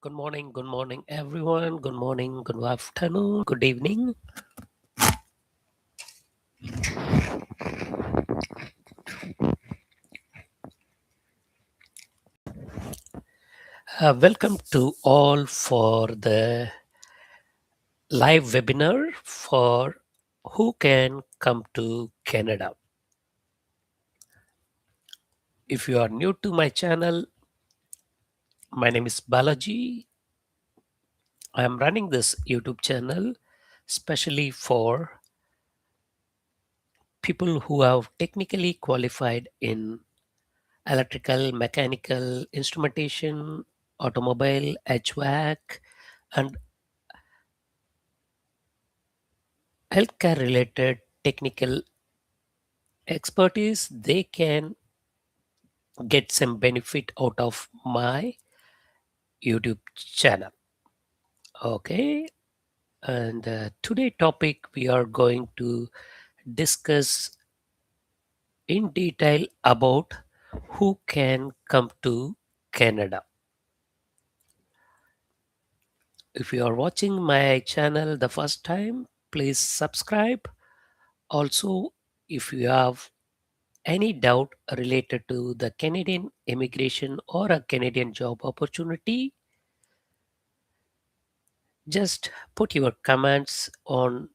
good morning, everyone. Good morning, good afternoon, good evening. Welcome to all for the live webinar for who can come to Canada. If you are new to my channel, my name is Balaji. I am running this YouTube channel especially for people who have technically qualified in electrical, mechanical, instrumentation, automobile, HVAC, and healthcare related technical expertise. They can get some benefit out of my YouTube channel. Okay, and today topic we are going to discuss in detail about who can come to Canada. If you are watching my channel the first time, please subscribe. Also, if you have any doubt related to the Canadian immigration or a Canadian job opportunity, just put your comments on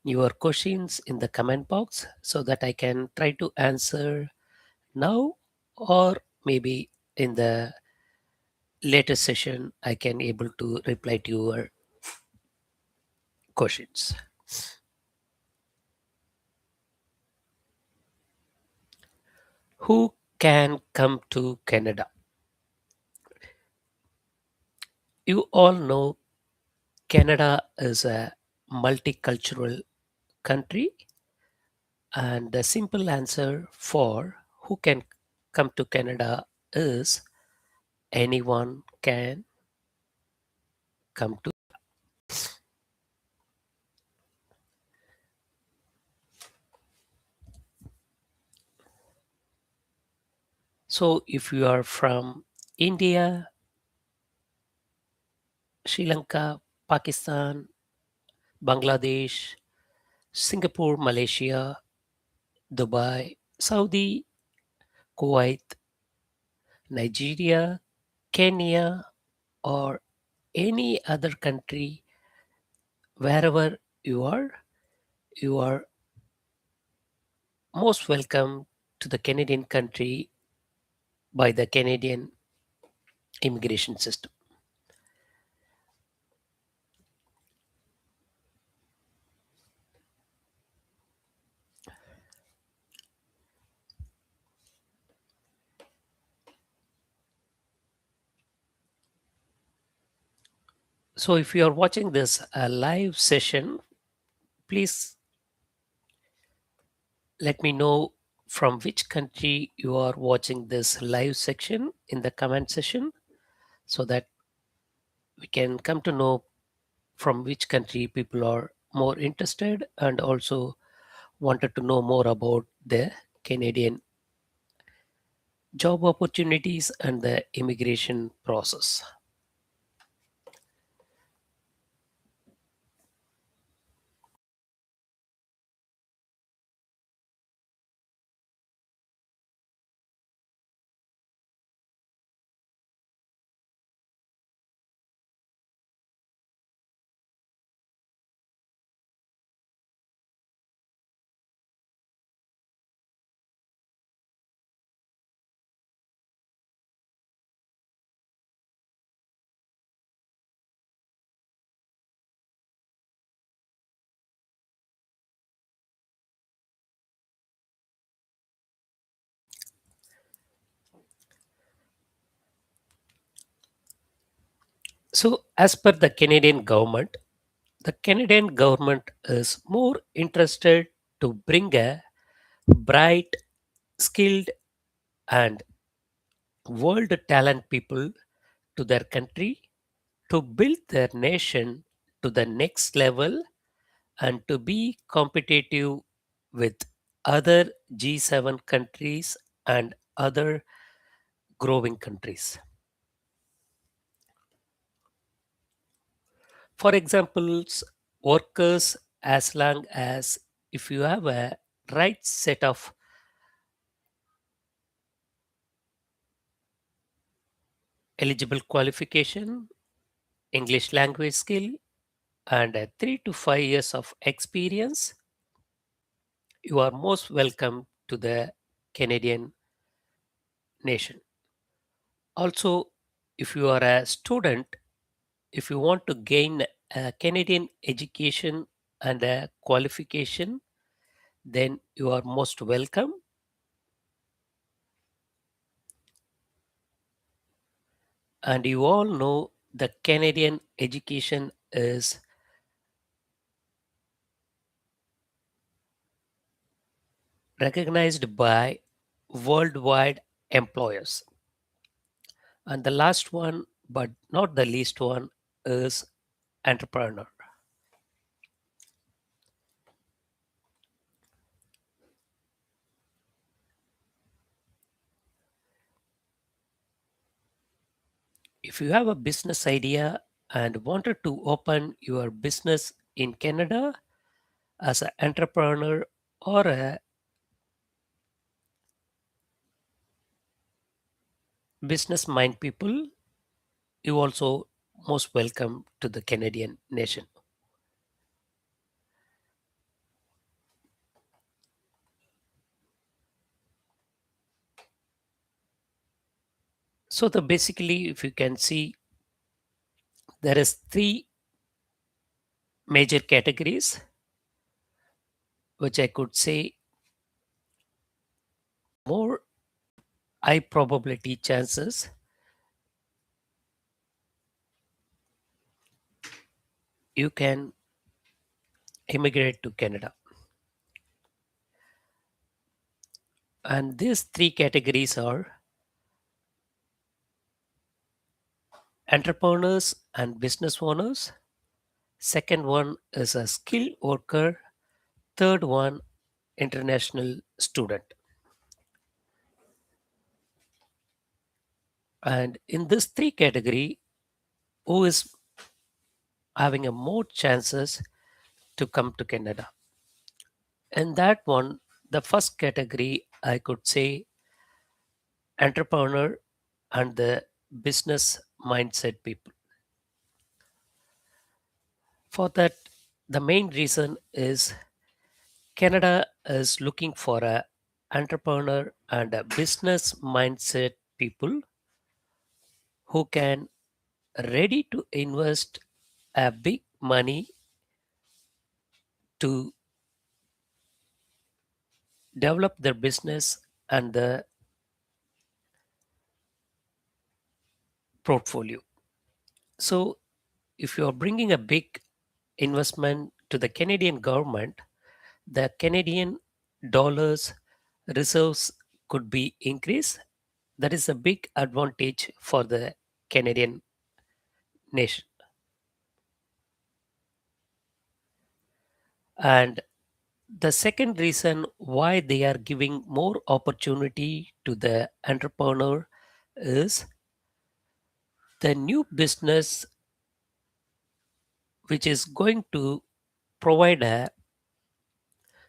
your questions in the comment box so that I can try to answer now, or maybe in the later session I can able to reply to your questions. Who can come to Canada? You all know Canada is a multicultural country, and the simple answer for who can come to Canada is anyone can come to. So if you are from India, Sri Lanka, Pakistan, Bangladesh, Singapore, Malaysia, Dubai, Saudi, Kuwait, Nigeria, Kenya, or any other country, wherever you are most welcome to the Canadian country by the Canadian immigration system. So if you are watching this live session, please let me know from which country you are watching this live section in the comment section so that we can come to know from which country people are more interested and also wanted to know more about the Canadian job opportunities and the immigration process. So, as per the Canadian government is more interested to bring a bright, skilled, and world talent people to their country to build their nation to the next level and to be competitive with other G7 countries and other growing countries. For examples, workers, as long as if you have a right set of eligible qualification, English language skill, and 3 to 5 years of experience, you are most welcome to the Canadian nation. Also, if you are a student, if you want to gain a Canadian education and a qualification, then you are most welcome. And you all know the Canadian education is recognized by worldwide employers. And the last one, but not the least one, is entrepreneur. If you have a business idea and wanted to open your business in Canada as an entrepreneur or a business mind people, you also most welcome to the Canadian nation. So the basically, if you can see, there is three major categories, which I could say more high probability chances you can immigrate to Canada. And these three categories are entrepreneurs and business owners. Second one is a skilled worker. Third one, international student. And in this three category, who is having a more chances to come to Canada? In that one, the first category, I could say entrepreneur and the business mindset people. For that, the main reason is Canada is looking for a entrepreneur and a business mindset people who can ready to invest a big money to develop their business and the portfolio. So if you are bringing a big investment to the Canadian government, the Canadian dollars reserves could be increased. That is a big advantage for the Canadian nation. And the second reason why they are giving more opportunity to the entrepreneur is the new business which is going to provide a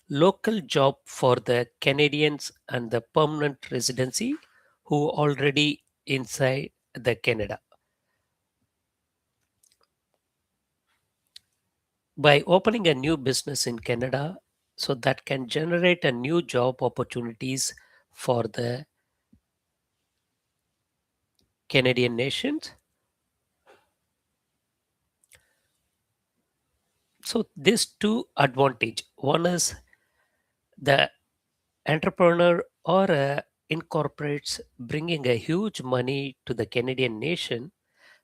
local job for the Canadians and the permanent residency who already inside the Canada. By opening a new business in Canada, so that can generate a new job opportunities for the Canadian nations. So these two advantage. One is the entrepreneur or incorporates bringing a huge money to the Canadian nation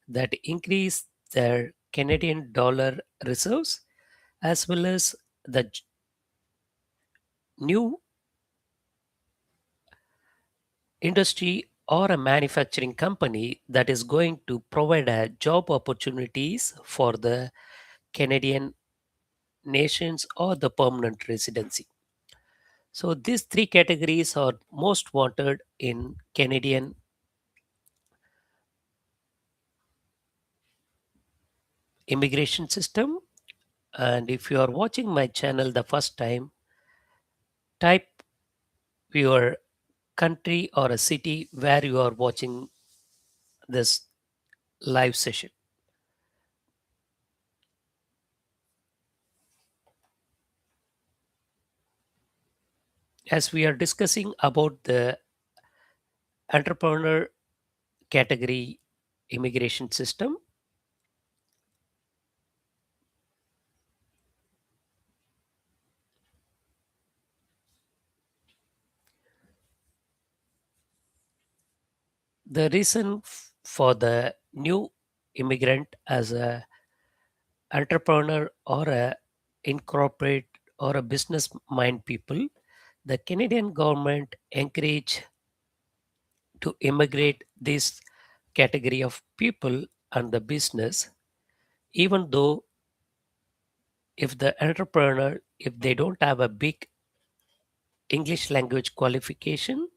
that increase their Canadian dollar reserves as well as the new industry or a manufacturing company that is going to provide job opportunities for the Canadian nations or the permanent residency. So these three categories are most wanted in Canadian immigration system. And if you are watching my channel the first time, type your country or a city where you are watching this live session. As we are discussing about the entrepreneur category immigration system, the reason for the new immigrant as a entrepreneur or a incorporate or a business mind people, the Canadian government encourage to immigrate this category of people and the business, even though if the entrepreneur, if they don't have a big English language qualification,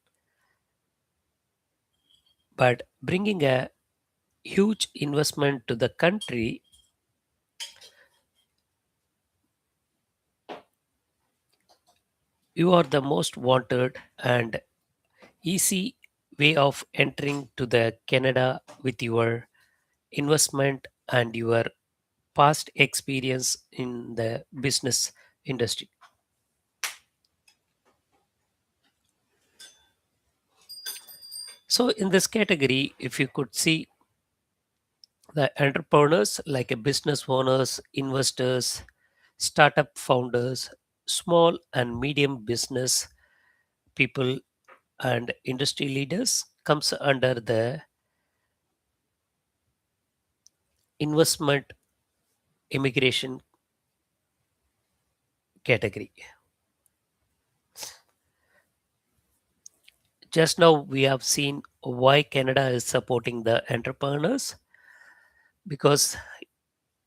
but bringing a huge investment to the country, you are the most wanted and easy way of entering to the Canada with your investment and your past experience in the business industry. So in this category, if you could see the entrepreneurs like a business owners, investors, startup founders, small and medium business people and industry leaders comes under the investment immigration category. Just now we have seen why Canada is supporting the entrepreneurs, because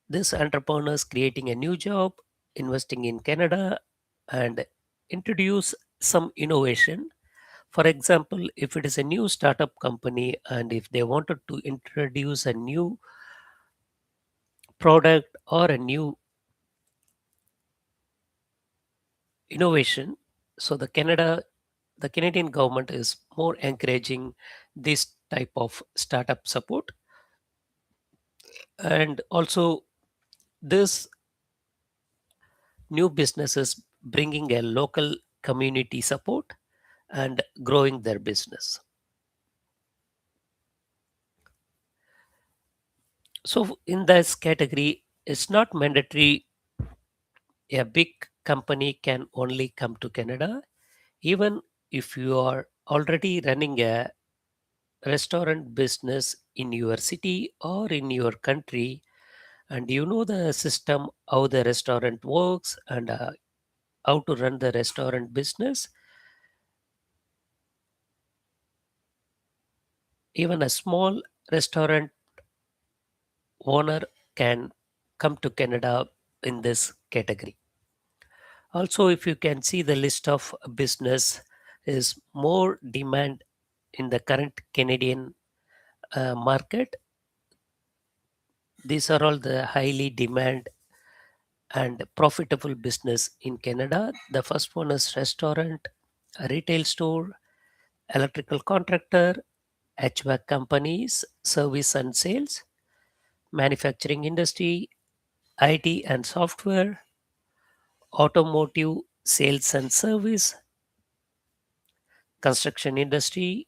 this entrepreneurs creating a new job, investing in Canada, and introduce some innovation. For example, if it is a new startup company and if they wanted to introduce a new product or a new innovation, so the Canadian government is more encouraging this type of startup support. And also this new businesses bringing a local community support and growing their business. So in this category, it's not mandatory a big company can only come to Canada. Even if you are already running a restaurant business in your city or in your country, and you know the system, how the restaurant works, and how to run the restaurant business, even a small restaurant owner can come to Canada in this category. Also, if you can see the list of business is more demand in the current Canadian market. These are all the highly demand and profitable business in Canada. The first one is restaurant, a retail store, electrical contractor, HVAC companies, service and sales, manufacturing industry, IT and software, automotive sales and service, construction industry,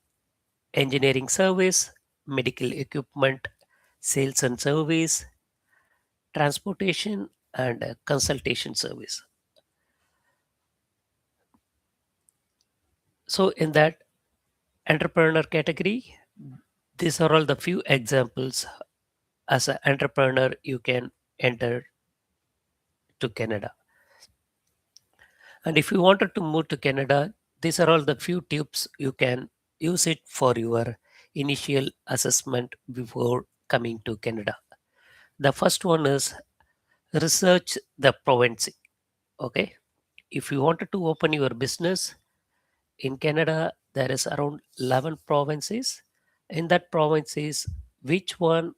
engineering service, medical equipment sales and service, transportation, and consultation service. So, in that entrepreneur category, these are all the few examples as an entrepreneur you can enter to Canada. And if you wanted to move to Canada, these are all the few tips you can use it for your initial assessment before coming to Canada. The first one is research the province. Okay, if you wanted to open your business in Canada, there is around 11 provinces. In that provinces, which one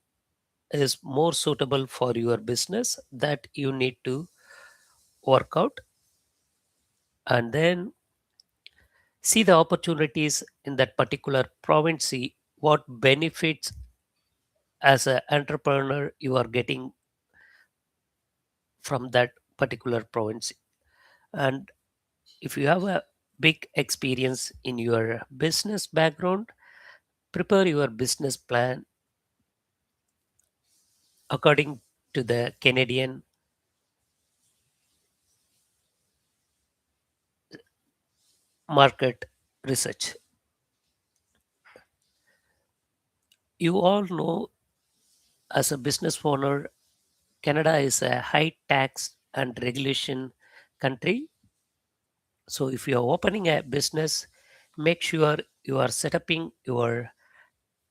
is more suitable for your business that you need to work out, and then see the opportunities in that particular province, see what benefits as an entrepreneur you are getting from that particular province. And if you have a big experience in your business background, prepare your business plan according to the Canadian market research. You all know, as a business owner, Canada is a high tax and regulation country. So if you are opening a business, make sure you are setting your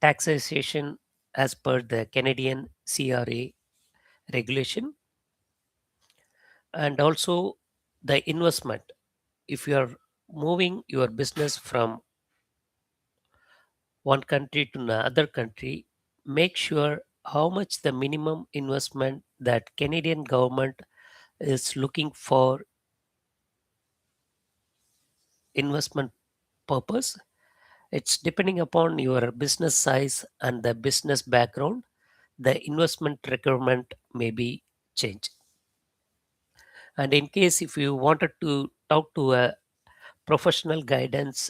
taxation as per the Canadian CRA regulation, and also the investment. If you are moving your business from one country to another country, make sure how much the minimum investment that Canadian government is looking for investment purpose. It's depending upon your business size and the business background, the investment requirement may be changed. And in case if you wanted to talk to a professional guidance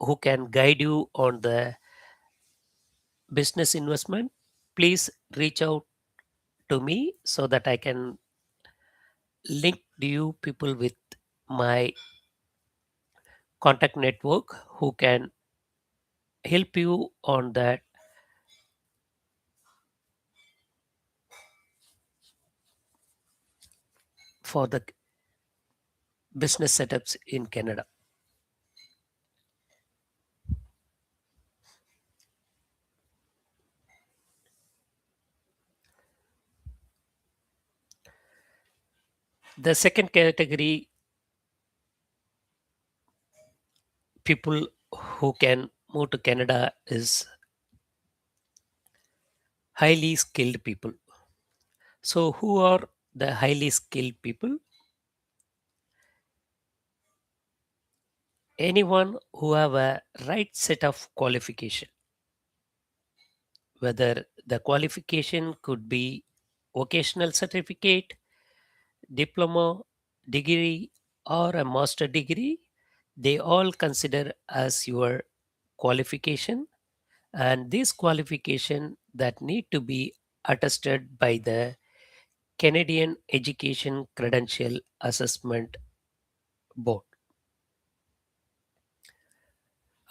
who can guide you on the business investment, please reach out to me so that I can link you people with my contact network who can help you on that for the business setups in Canada. The second category, people who can move to Canada, is highly skilled people. So who are the highly skilled people? Anyone who have a right set of qualification, whether the qualification could be vocational certificate, diploma, degree, or a master degree, they all consider as your qualification, and this qualification that need to be attested by the Canadian Education Credential Assessment Board.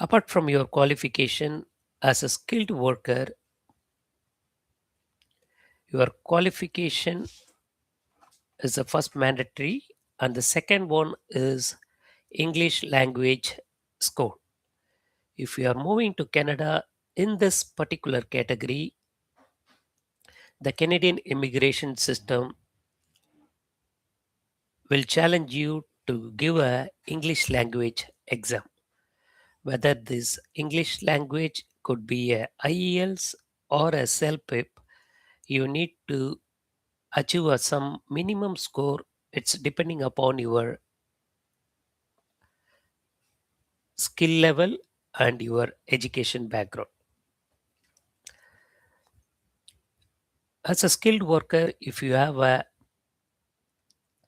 Apart from your qualification as a skilled worker, your qualification is the first mandatory, and the second one is English language score. If you are moving to Canada in this particular category, the Canadian immigration system will challenge you to give a English language exam. Whether this English language could be a IELTS or a CELPIP, you need to achieve some minimum score. It's depending upon your skill level and your education background. As a skilled worker, if you have a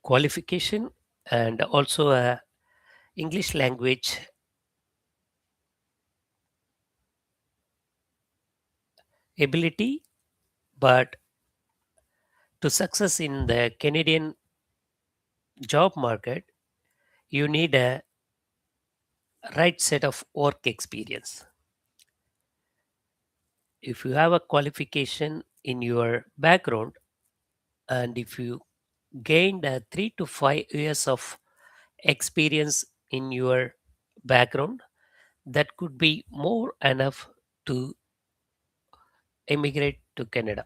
qualification and also a English language ability, but to success in the Canadian job market, you need a right set of work experience. If you have a qualification in your background, and if you gained 3 to 5 years of experience in your background, that could be more enough to emigrate to Canada.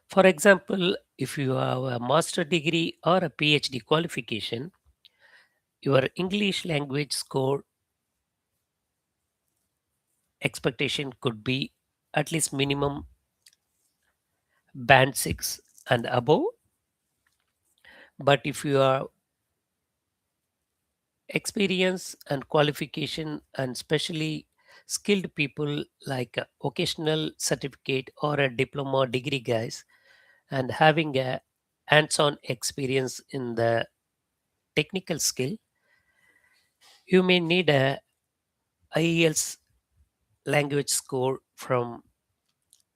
For example, if you have a master degree or a PhD qualification, your English language score expectation could be at least minimum band 6 and above. But if you are experience and qualification and specially skilled people like a occasional certificate or a diploma degree guys and having a hands-on experience in the technical skill, you may need a IELTS language score from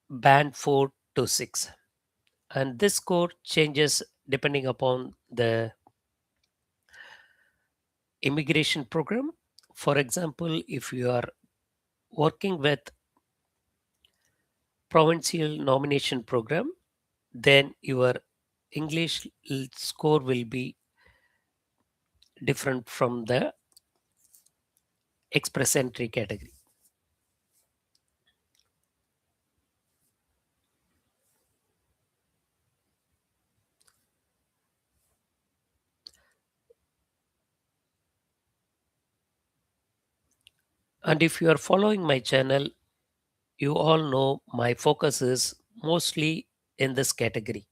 band 4 to 6, and this score changes depending upon the immigration program. For example, if you are working with provincial nomination program, then your English score will be different from the express entry category. And if you are following my channel, you all know my focus is mostly in this category.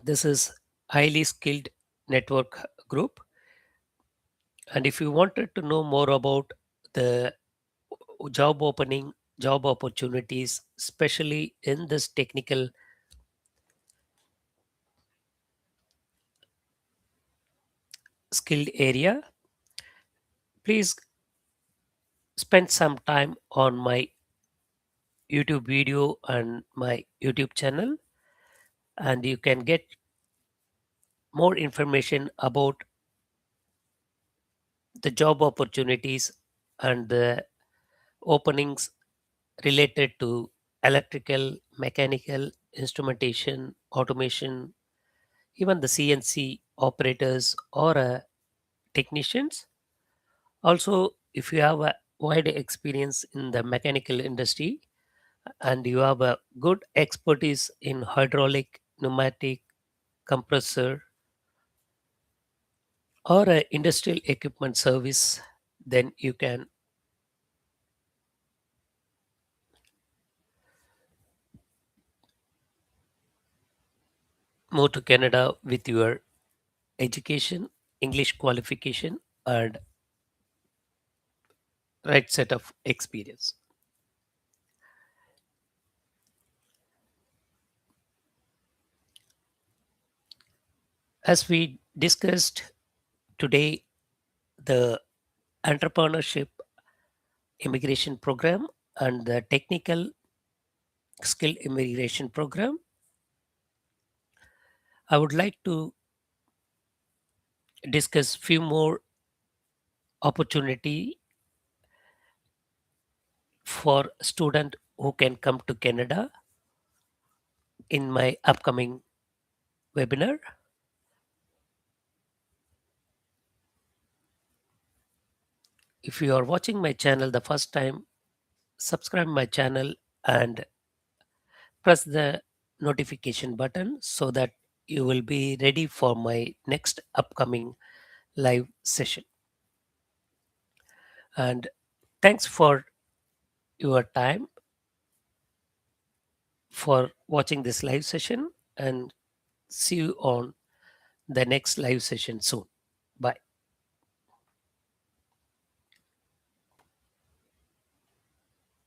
This is highly skilled network group. And if you wanted to know more about the job opening, job opportunities, especially in this technical skilled area, please spend some time on my YouTube video and my YouTube channel, and you can get more information about the job opportunities and the openings related to electrical, mechanical, instrumentation, automation, even the CNC operators or technicians. Also, if you have a wide experience in the mechanical industry and you have a good expertise in hydraulic, pneumatic, compressor, or a industrial equipment service, then you can move to Canada with your education, English qualification, and right set of experience. As we discussed today, the entrepreneurship immigration program and the technical skill immigration program, I would like to discuss few more opportunity for student who can come to Canada in my upcoming webinar. If you are watching my channel the first time, subscribe my channel and press the notification button so that you will be ready for my next upcoming live session. And thanks for your time for watching this live session, and see you on the next live session soon. Bye.